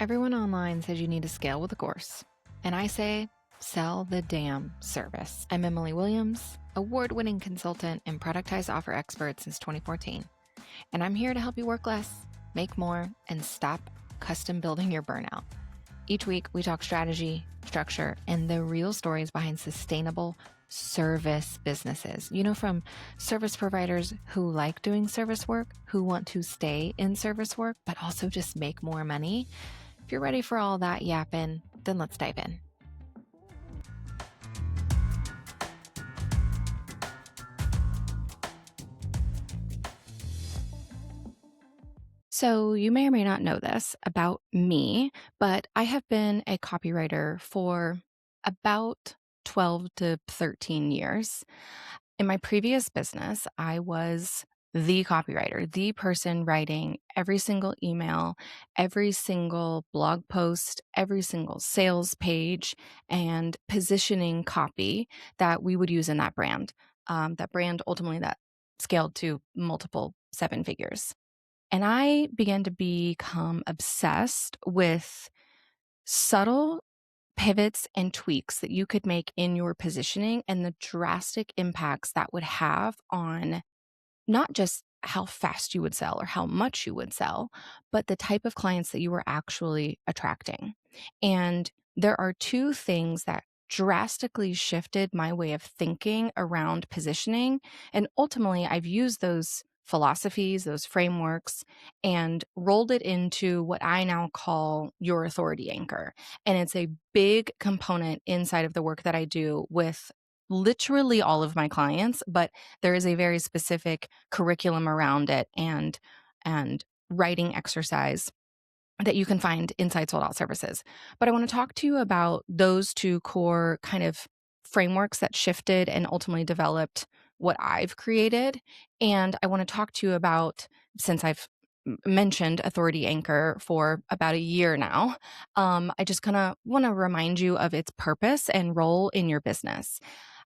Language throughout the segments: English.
Everyone online says you need to scale with a course. And I say, sell the damn service. I'm Emily Williams, award-winning consultant and productized offer expert since 2014. And I'm here to help you work less, make more, and stop custom building your burnout. Each week, we talk strategy, structure, and the real stories behind sustainable service businesses. From service providers who like doing service work, who want to stay in service work, but also just make more money. If you're ready for all that yapping, then let's dive in. So you may or may not know this about me, but I have been a copywriter for about 12 to 13 years. In my previous business, I was the copywriter, the person writing every single email, every single blog post, every single sales page, and positioning copy that we would use in that brand. That brand ultimately that scaled to multiple seven figures. And I began to become obsessed with subtle pivots and tweaks that you could make in your positioning and the drastic impacts that would have on not just how fast you would sell or how much you would sell, but the type of clients that you were actually attracting. And there are two things that drastically shifted my way of thinking around positioning. And ultimately, I've used those philosophies, those frameworks, and rolled it into what I now call your authority anchor. And it's a big component inside of the work that I do with literally all of my clients, but there is a very specific curriculum around it and writing exercise that you can find inside Sold Out Services. But I want to talk to you about those two core kind of frameworks that shifted and ultimately developed what I've created. And I want to talk to you about, since I've mentioned Authority Anchor for about a year now, I just kind of want to remind you of its purpose and role in your business.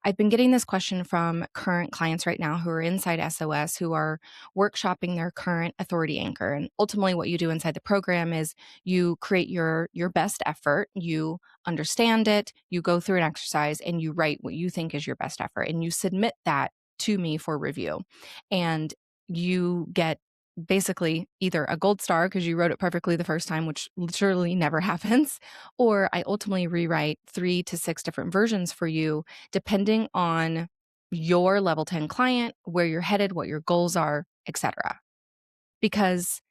I've been getting this question from current clients right now who are inside SOS, who are workshopping their current authority anchor. And ultimately what you do inside the program is you create your best effort, you understand it, you go through an exercise and you write what you think is your best effort and you submit that to me for review. And you get basically either a gold star because you wrote it perfectly the first time, which literally never happens, or I ultimately rewrite 3 to 6 different versions for you depending on your level 10 client, where you're headed, what your goals are, etc. Because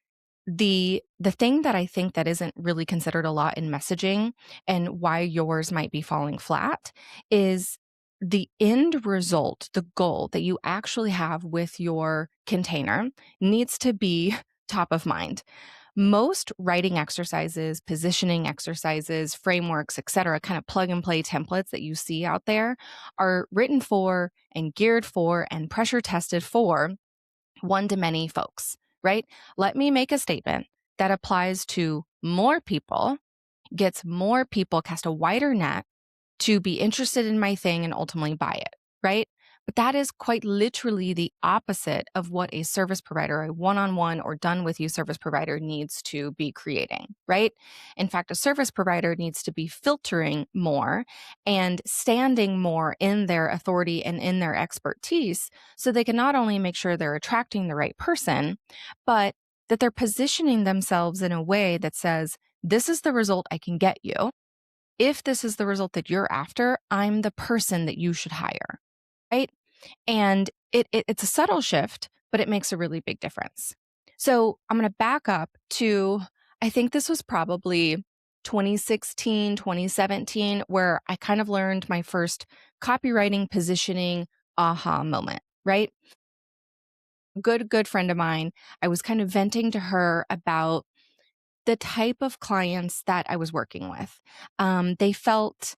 the thing that I think that isn't really considered a lot in messaging and why yours might be falling flat is the end result, the goal that you actually have with your container needs to be top of mind. Most writing exercises, positioning exercises, frameworks, etc., kind of plug and play templates that you see out there are written for and geared for and pressure tested for one-to-many folks, right? Let me make a statement that applies to more people, gets more people, cast a wider net to be interested in my thing and ultimately buy it, right? But that is quite literally the opposite of what a service provider, a one-on-one or done with you service provider needs to be creating, right? In fact, a service provider needs to be filtering more and standing more in their authority and in their expertise so they can not only make sure they're attracting the right person, but that they're positioning themselves in a way that says, this is the result I can get you. If this is the result that you're after, I'm the person that you should hire, right? And it's a subtle shift, but it makes a really big difference. So I'm going to back up to, I think this was probably 2016, 2017, where I kind of learned my first copywriting positioning aha moment, right? Good friend of mine, I was kind of venting to her about the type of clients that I was working with. They felt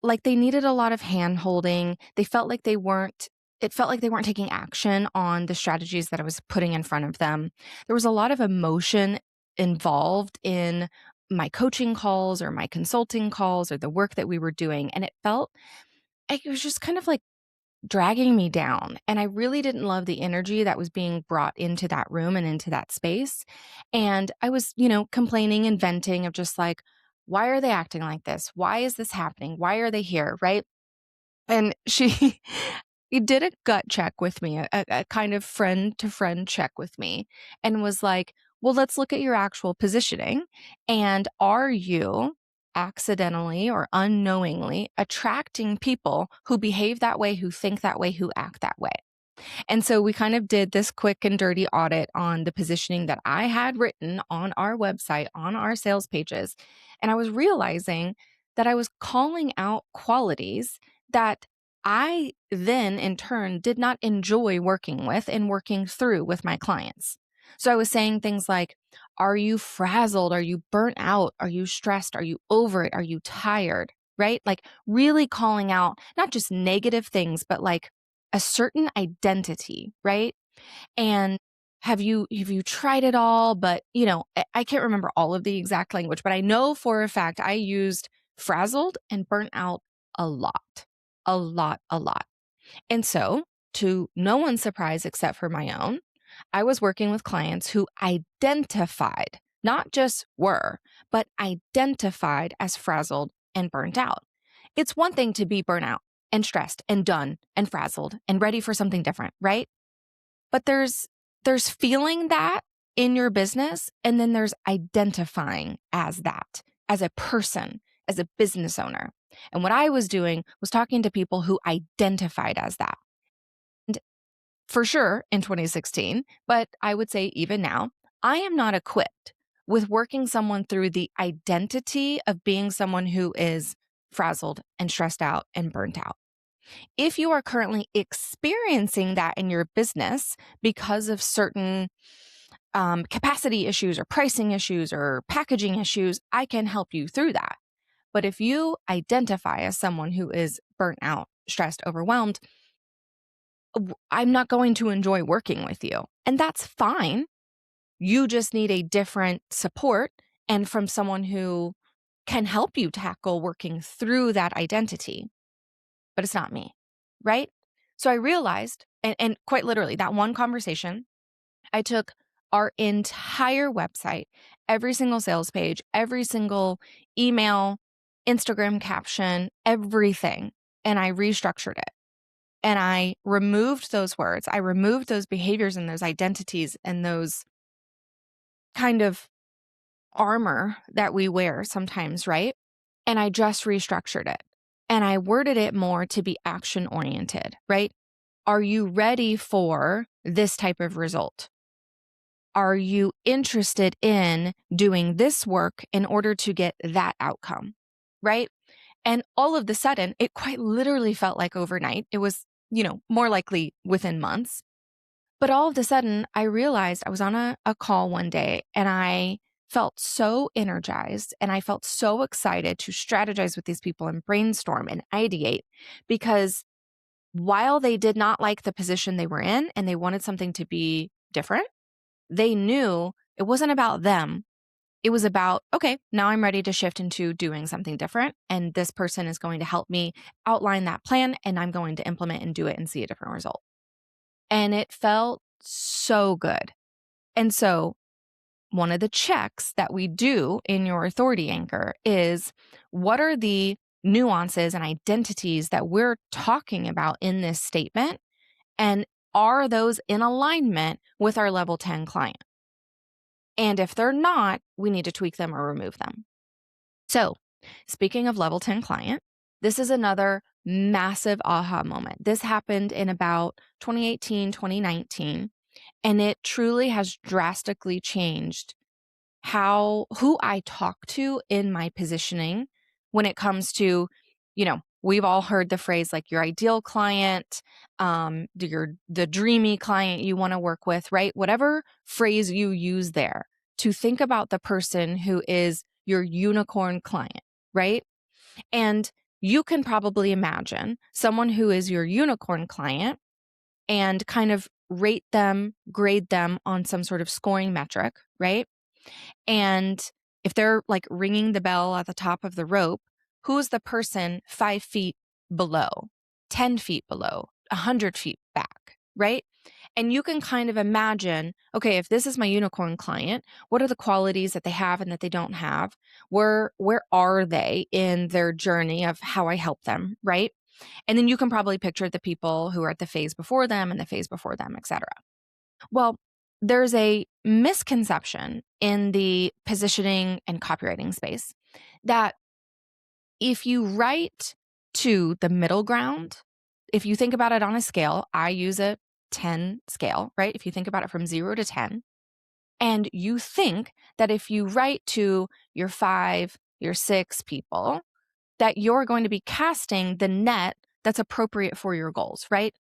like they needed a lot of hand holding. They felt like it felt like they weren't taking action on the strategies that I was putting in front of them. There was a lot of emotion involved in my coaching calls or my consulting calls or the work that we were doing. And it felt like it was just kind of like dragging me down. And I really didn't love the energy that was being brought into that room and into that space. And I was, complaining and venting of just like, why are they acting like this? Why is this happening? Why are they here? Right. And she he did a gut check with me, a kind of friend to friend check with me, and was like, well, let's look at your actual positioning. And are you accidentally or unknowingly attracting people who behave that way, who think that way, who act that way? And so we kind of did this quick and dirty audit on the positioning that I had written on our website, on our sales pages. And I was realizing that I was calling out qualities that I then in turn did not enjoy working with and working through with my clients. So I was saying things like, are you frazzled? Are you burnt out? Are you stressed? Are you over it? Are you tired? Right? Like really calling out not just negative things, but like a certain identity, right? And have you tried it all? But I can't remember all of the exact language, but I know for a fact I used frazzled and burnt out a lot, a lot, a lot. And so, to no one's surprise except for my own, I was working with clients who identified, not just were, but identified as frazzled and burnt out. It's one thing to be burnt out and stressed and done and frazzled and ready for something different, right? But there's feeling that in your business, and then there's identifying as that, as a person, as a business owner. And what I was doing was talking to people who identified as that. And for sure in 2016, but I would say even now, I am not equipped with working someone through the identity of being someone who is frazzled and stressed out and burnt out. If you are currently experiencing that in your business because of certain capacity issues or pricing issues or packaging issues, I can help you through that. But if you identify as someone who is burnt out, stressed, overwhelmed, I'm not going to enjoy working with you. And that's fine. You just need a different support and from someone who can help you tackle working through that identity. But it's not me, right? So I realized, and quite literally, that one conversation, I took our entire website, every single sales page, every single email, Instagram caption, everything, and I restructured it. And I removed those words. I removed those behaviors and those identities and those kind of armor that we wear sometimes, right? And I just restructured it. And I worded it more to be action oriented, right? Are you ready for this type of result? Are you interested in doing this work in order to get that outcome? Right? And all of the sudden, it quite literally felt like overnight. It was, more likely within months. But all of a sudden, I realized I was on a call one day and I felt so energized and I felt so excited to strategize with these people and brainstorm and ideate because while they did not like the position they were in and they wanted something to be different, they knew it wasn't about them. It was about, okay, now I'm ready to shift into doing something different. And this person is going to help me outline that plan and I'm going to implement and do it and see a different result. And it felt so good. And so one of the checks that we do in your authority anchor is what are the nuances and identities that we're talking about in this statement? And are those in alignment with our level 10 client? And if they're not, we need to tweak them or remove them. So, speaking of level 10 client, this is another massive aha moment. This happened in about 2018, 2019, and it truly has drastically changed who I talk to in my positioning when it comes to, we've all heard the phrase like your ideal client, the dreamy client you want to work with, right? Whatever phrase you use there to think about the person who is your unicorn client, right? And you can probably imagine someone who is your unicorn client and kind of rate them, grade them on some sort of scoring metric, right? And if they're like ringing the bell at the top of the rope, who's the person 5 feet below, 10 feet below, 100 feet back, right? And you can kind of imagine, okay, if this is my unicorn client, what are the qualities that they have and that they don't have? Where are they in their journey of how I help them, right? And then you can probably picture the people who are at the phase before them and the phase before them, et cetera. Well, there's a misconception in the positioning and copywriting space that if you write to the middle ground, if you think about it on a scale, I use a 10 scale, right? If you think about it from 0 to 10, and you think that if you write to your 5, your 6 people, that you're going to be casting the net that's appropriate for your goals, right?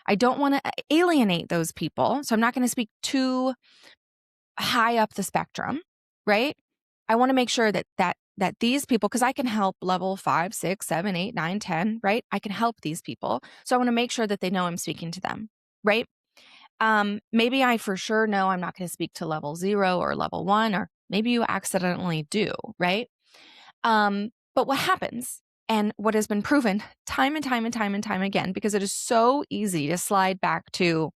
I don't want to alienate those people. So I'm not going to speak too high up the spectrum, right? I want to make sure that these people, because I can help level 5, 6, 7, 8, 9, 10, right? I can help these people. So I want to make sure that they know I'm speaking to them, right? Maybe I for sure know I'm not going to speak to level 0 or level 1, or maybe you accidentally do, right? But what happens, and what has been proven time and time and time and time again, because it is so easy to slide back to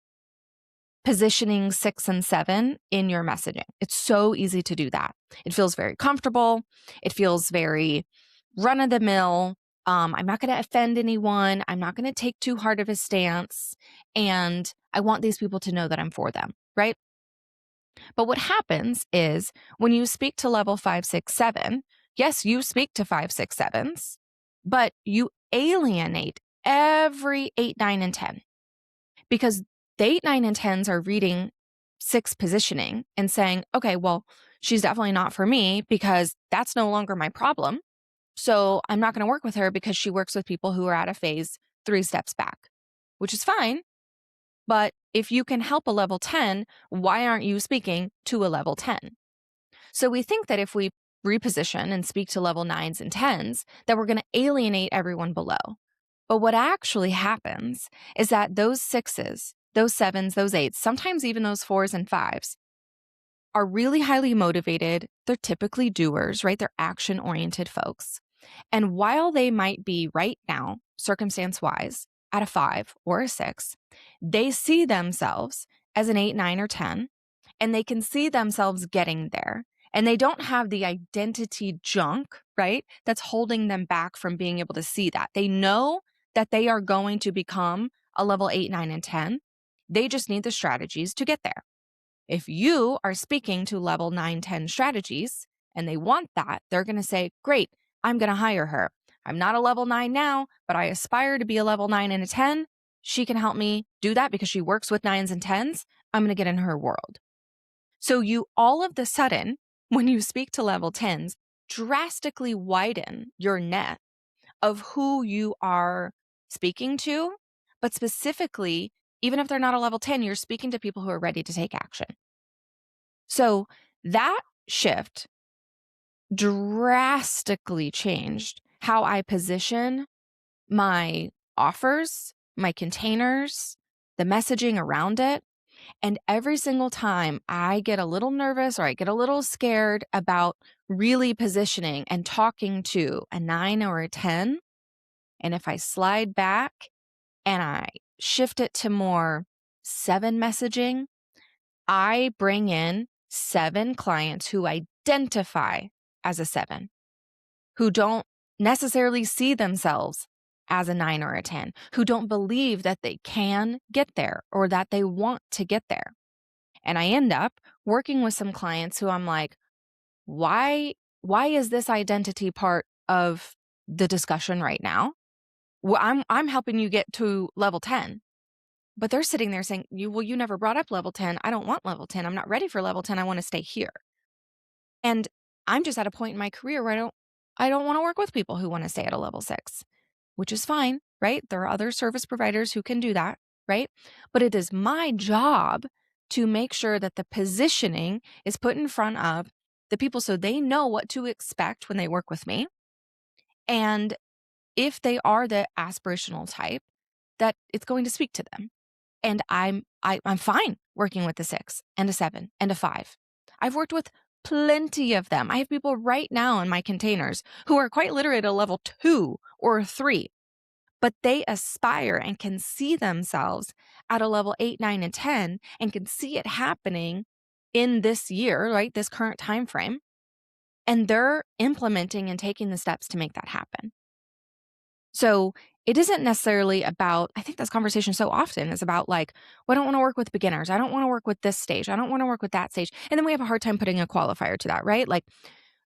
positioning 6 and 7 in your messaging. It's so easy to do that. It feels very comfortable. It feels very run of the mill. I'm not going to offend anyone. I'm not going to take too hard of a stance. And I want these people to know that I'm for them, right? But what happens is when you speak to level 5, 6, 7, yes, you speak to 5, 6, 7s, but you alienate every 8, 9, and 10, because the 8, 9, and 10s are reading 6 positioning and saying, okay, well, she's definitely not for me because that's no longer my problem. So I'm not going to work with her because she works with people who are at a phase 3 steps back, which is fine. But if you can help a level 10, why aren't you speaking to a level 10? So we think that if we reposition and speak to level 9s and 10s, that we're going to alienate everyone below. But what actually happens is that those 6s, those 7s, those 8s, sometimes even those 4s and 5s are really highly motivated. They're typically doers, right? They're action-oriented folks. And while they might be right now, circumstance-wise, at a 5 or a 6, they see themselves as an 8, 9, or 10, and they can see themselves getting there. And they don't have the identity junk, right? That's holding them back from being able to see that. They know that they are going to become a level 8, 9, and 10. They just need the strategies to get there. If you are speaking to level 9, 10 strategies and they want that, they're going to say, great, I'm going to hire her. I'm not a level 9 now, but I aspire to be a level 9 and a 10. She can help me do that because she works with 9s and 10s. I'm going to get in her world. So you all of the sudden, when you speak to level 10s, drastically widen your net of who you are speaking to. But specifically, even if they're not a level 10, you're speaking to people who are ready to take action. So that shift drastically changed how I position my offers, my containers, the messaging around it. And every single time I get a little nervous or I get a little scared about really positioning and talking to a 9 or a 10, and if I slide back and I shift it to more 7 messaging, I bring in 7 clients who identify as a 7, who don't necessarily see themselves as a 9 or a 10, who don't believe that they can get there or that they want to get there. And I end up working with some clients who I'm like, why is this identity part of the discussion right now? Well, I'm helping you get to level 10. But they're sitting there saying, you never brought up level 10. I don't want level 10. I'm not ready for level 10. I want to stay here. And I'm just at a point in my career where I don't want to work with people who want to stay at a level 6, which is fine, right? There are other service providers who can do that, right? But it is my job to make sure that the positioning is put in front of the people so they know what to expect when they work with me. And if they are the aspirational type, that it's going to speak to them. And I'm fine working with a 6 and a 7 and a 5. I've worked with plenty of them. I have people right now in my containers who are quite literally at a level 2 or 3, but they aspire and can see themselves at a level 8, 9, and 10 and can see it happening in this year, right? This current time frame. And they're implementing and taking the steps to make that happen. So it isn't necessarily about, I think this conversation so often is about like, well, I don't want to work with beginners. I don't want to work with this stage. I don't want to work with that stage. And then we have a hard time putting a qualifier to that, right? Like,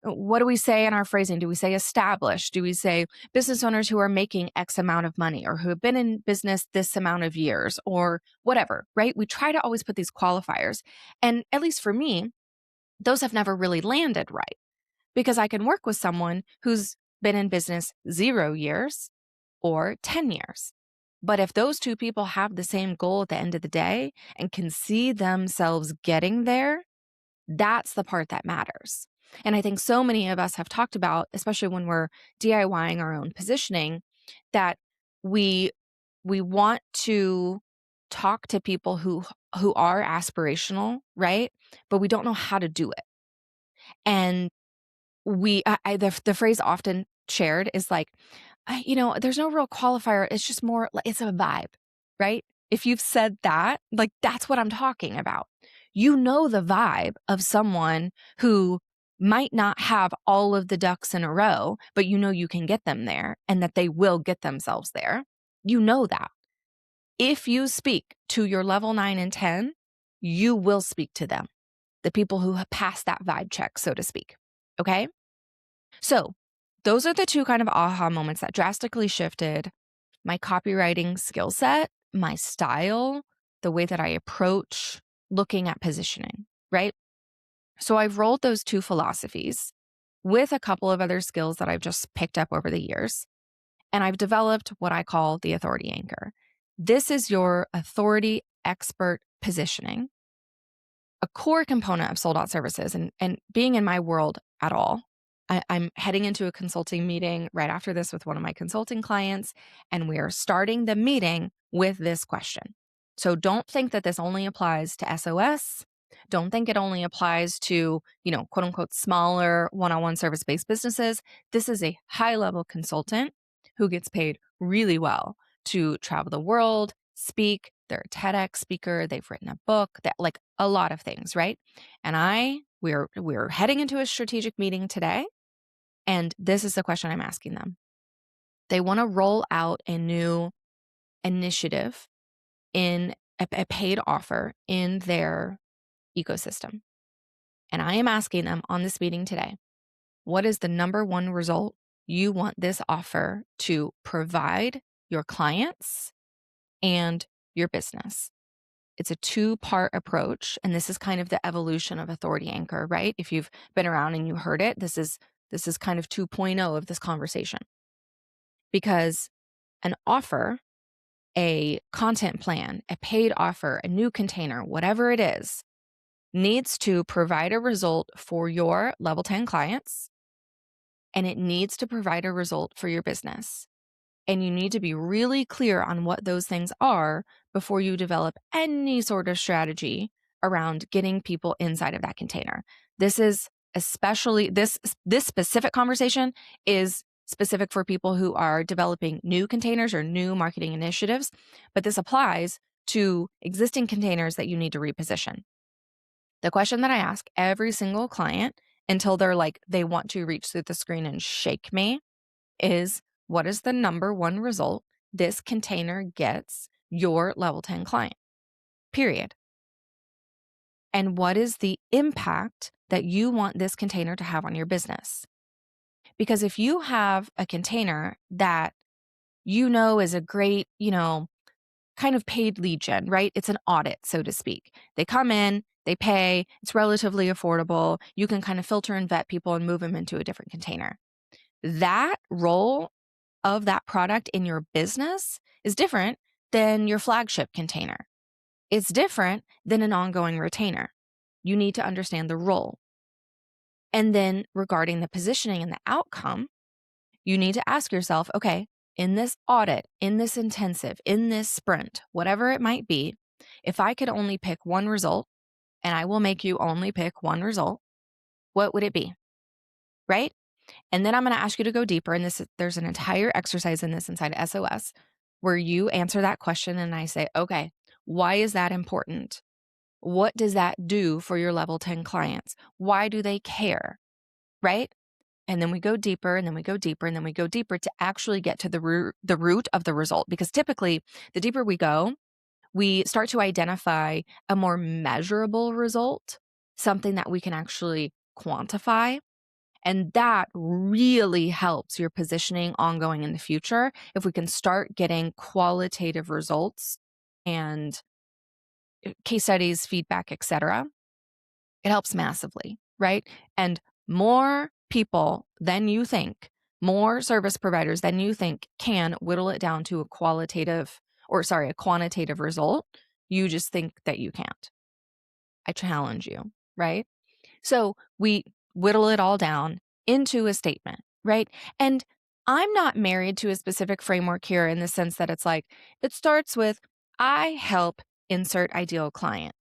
what do we say in our phrasing? Do we say established? Do we say business owners who are making X amount of money or who have been in business this amount of years or whatever, right? We try to always put these qualifiers. And at least for me, those have never really landed right because I can work with someone who's been in business 0 years or 10 years. But if those two people have the same goal at the end of the day and can see themselves getting there, that's the part that matters. And I think so many of us have talked about, especially when we're DIYing our own positioning, that we want to talk to people who are aspirational, right? But we don't know how to do it. And the phrase often shared is like, there's no real qualifier. It's just more, it's a vibe, right? If you've said that, like, that's what I'm talking about. You know the vibe of someone who might not have all of the ducks in a row, but you know you can get them there and that they will get themselves there. You know that. If you speak to your level 9 and 10, you will speak to them, the people who have passed that vibe check, so to speak. Okay? So those are the two kind of aha moments that drastically shifted my copywriting skill set, my style, the way that I approach looking at positioning, right? So I've rolled those two philosophies with a couple of other skills that I've just picked up over the years. And I've developed what I call the authority anchor. This is your authority expert positioning, a core component of sold out services and being in my world at all. I'm heading into a consulting meeting right after this with one of my consulting clients, and we are starting the meeting with this question. So don't think that this only applies to SOS. Don't think it only applies to, quote unquote, smaller one-on-one service-based businesses. This is a high-level consultant who gets paid really well to travel the world, speak. They're a TEDx speaker. They've written a book, that like a lot of things, right? And we're heading into a strategic meeting today. And this is the question I'm asking them. They want to roll out a new initiative in a paid offer in their ecosystem. And I am asking them on this meeting today, what is the number one result you want this offer to provide your clients and your business? It's a two-part approach. And this is kind of the evolution of authority anchor, right? If you've been around and you heard it, this is kind of 2.0 of this conversation. Because an offer, a content plan, a paid offer, a new container, whatever it is, needs to provide a result for your level 10 clients, and it needs to provide a result for your business. And you need to be really clear on what those things are before you develop any sort of strategy around getting people inside of that container. This is especially, this specific conversation is specific for people who are developing new containers or new marketing initiatives, but this applies to existing containers that you need to reposition. The question that I ask every single client until they're like, they want to reach through the screen and shake me is, what is the number one result this container gets your level 10 client? Period. And what is the impact that you want this container to have on your business? Because if you have a container that is a great, kind of paid lead gen, right? It's an audit, so to speak. They come in, they pay, it's relatively affordable. You can kind of filter and vet people and move them into a different container. That role of that product in your business is different than your flagship container. It's different than an ongoing retainer. You need to understand the role. And then regarding the positioning and the outcome, you need to ask yourself, okay, in this audit, in this intensive, in this sprint, whatever it might be, if I could only pick one result, and I will make you only pick one result, what would it be? Right? And then I'm going to ask you to go deeper. And there's an entire exercise in this inside SOS where you answer that question. And I say, okay, why is that important? What does that do for your level 10 clients? Why do they care? Right? And then we go deeper, and then we go deeper, and then we go deeper to actually get to the root of the result. Because typically, the deeper we go, we start to identify a more measurable result, something that we can actually quantify. And that really helps your positioning ongoing in the future. If we can start getting qualitative results and case studies, feedback, etc., it helps massively, right? And more people than you think, more service providers than you think can whittle it down to a quantitative result. You just think that you can't. I challenge you, right? So we whittle it all down into a statement, right? And I'm not married to a specific framework here in the sense that it's like, it starts with, I help insert ideal client,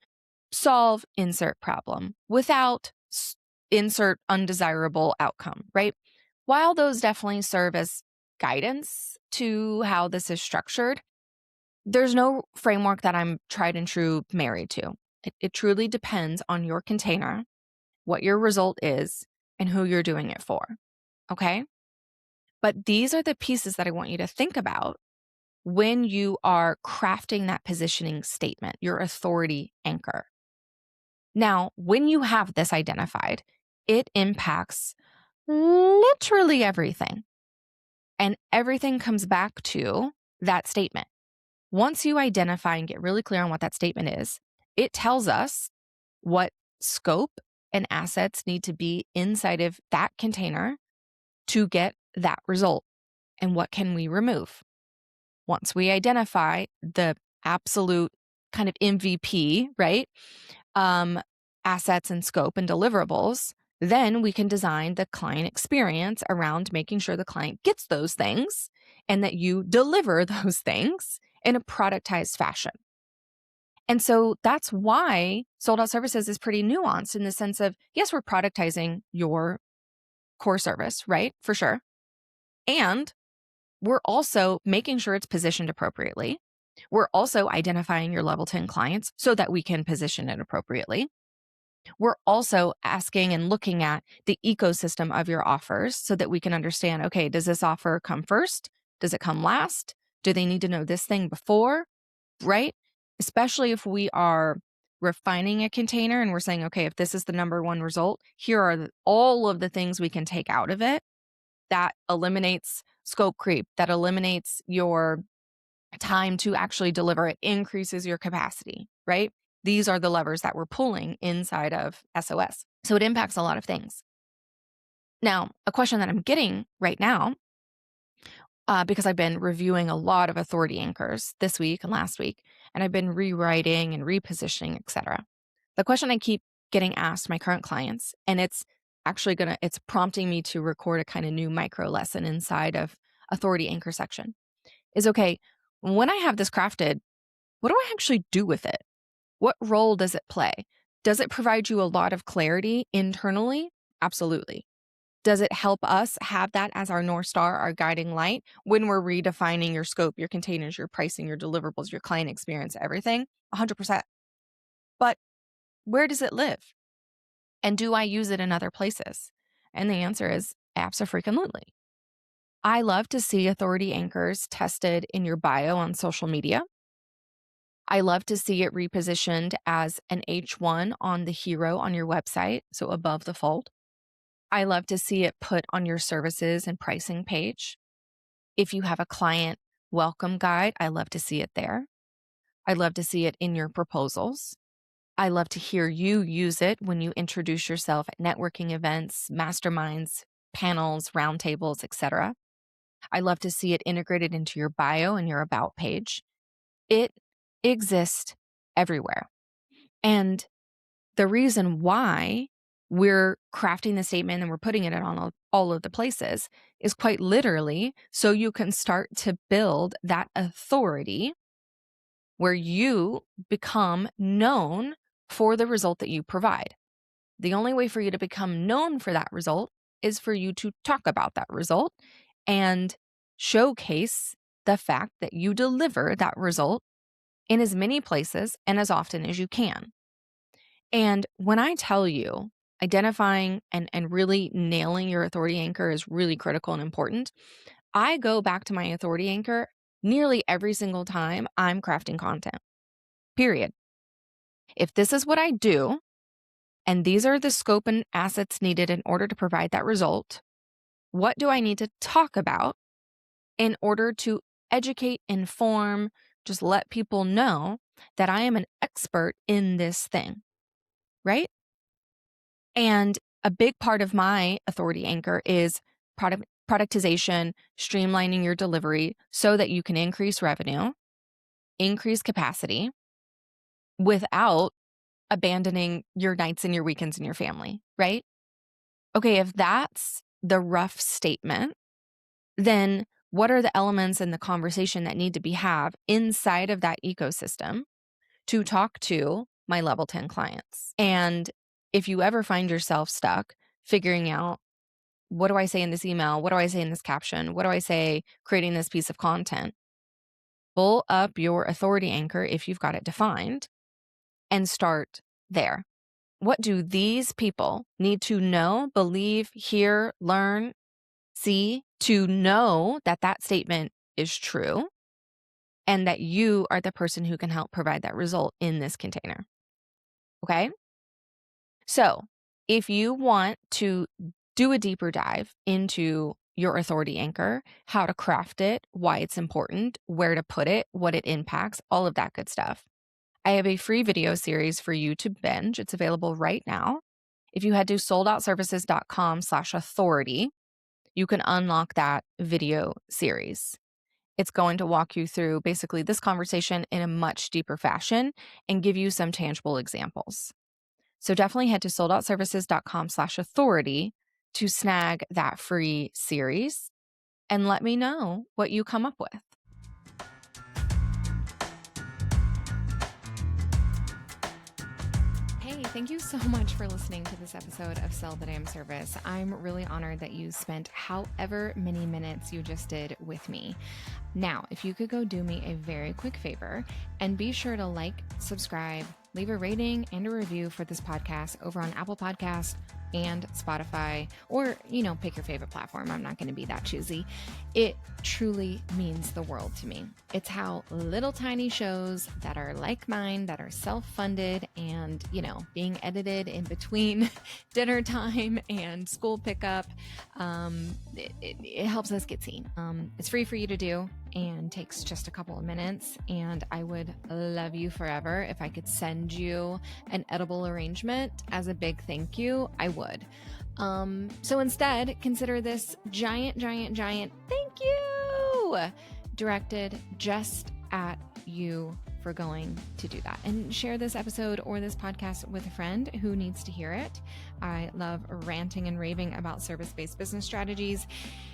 solve insert problem without insert undesirable outcome, right? While those definitely serve as guidance to how this is structured, there's no framework that I'm tried and true married to. It truly depends on your container, what your result is, and who you're doing it for. Okay? But these are the pieces that I want you to think about when you are crafting that positioning statement, your authority anchor. Now, when you have this identified, it impacts literally everything. And everything comes back to that statement. Once you identify and get really clear on what that statement is, it tells us what scope and assets need to be inside of that container to get that result, and what can we remove. Once we identify the absolute kind of MVP, right? Assets and scope and deliverables, then we can design the client experience around making sure the client gets those things and that you deliver those things in a productized fashion. And so that's why sold out services is pretty nuanced in the sense of, yes, we're productizing your core service, right? For sure. And we're also making sure it's positioned appropriately. We're also identifying your level 10 clients so that we can position it appropriately. We're also asking and looking at the ecosystem of your offers so that we can understand, okay, does this offer come first? Does it come last? Do they need to know this thing before? Right? Especially if we are refining a container and we're saying, okay, if this is the number one result, here are all of the things we can take out of it. That eliminates scope creep, that eliminates your time to actually deliver, it increases your capacity, right? These are the levers that we're pulling inside of SOS. So it impacts a lot of things. Now, a question that I'm getting right now, because I've been reviewing a lot of authority anchors this week and last week, and I've been rewriting and repositioning, etc. The question I keep getting asked my current clients, and it's actually it's prompting me to record a kind of new micro lesson inside of authority anchor section, is okay, when I have this crafted, what do I actually do with it? What role does it play? Does it provide you a lot of clarity internally? Absolutely. Does it help us have that as our North Star, our guiding light when we're redefining your scope, your containers, your pricing, your deliverables, your client experience, everything? 100%. But where does it live? And do I use it in other places? And the answer is abso-freaking-lutely. I love to see authority anchors tested in your bio on social media. I love to see it repositioned as an H1 on the hero on your website, so above the fold. I love to see it put on your services and pricing page. If you have a client welcome guide, I love to see it there. I love to see it in your proposals. I love to hear you use it when you introduce yourself at networking events, masterminds, panels, roundtables, etc. I love to see it integrated into your bio and your about page. It exists everywhere. And the reason why we're crafting the statement and we're putting it on all of the places is quite literally so you can start to build that authority where you become known for the result that you provide. The only way for you to become known for that result is for you to talk about that result and showcase the fact that you deliver that result in as many places and as often as you can. And when I tell you identifying and really nailing your authority anchor is really critical and important, I go back to my authority anchor nearly every single time I'm crafting content, period. If this is what I do, and these are the scope and assets needed in order to provide that result, what do I need to talk about in order to educate, inform, just let people know that I am an expert in this thing, right? And a big part of my authority anchor is productization, streamlining your delivery so that you can increase revenue, increase capacity without abandoning your nights and your weekends and your family, right? Okay, if that's the rough statement, then what are the elements in the conversation that need to be have inside of that ecosystem to talk to my level 10 clients? And if you ever find yourself stuck figuring out, what do I say in this email? What do I say in this caption? What do I say creating this piece of content? Pull up your authority anchor if you've got it defined and start there. What do these people need to know, believe, hear, learn, see to know that that statement is true and that you are the person who can help provide that result in this container? Okay? So if you want to do a deeper dive into your authority anchor, how to craft it, why it's important, where to put it, what it impacts, all of that good stuff, I have a free video series for you to binge. It's available right now. If you head to soldoutservices.com/authority, you can unlock that video series. It's going to walk you through basically this conversation in a much deeper fashion and give you some tangible examples. So definitely head to soldoutservices.com/authority to snag that free series and let me know what you come up with. Hey, thank you so much for listening to this episode of Sell the Damn Service. I'm really honored that you spent however many minutes you just did with me. Now, if you could go do me a very quick favor and be sure to like, subscribe, leave a rating and a review for this podcast over on Apple Podcasts and Spotify, or, pick your favorite platform. I'm not going to be that choosy. It truly means the world to me. It's how little tiny shows that are like mine, that are self-funded and, being edited in between dinner time and school pickup, it helps us get seen. It's free for you to do and takes just a couple of minutes. And I would love you forever if I could send you an edible arrangement as a big thank you. I would. So instead, consider this giant thank you directed just at you for going to do that. And share this episode or this podcast with a friend who needs to hear it. I love ranting and raving about service-based business strategies.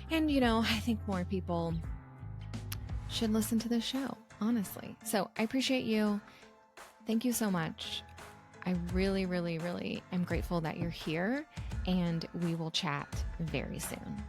And, I think more people should listen to this show, honestly. So I appreciate you. Thank you so much. I really am grateful that you're here, and we will chat very soon.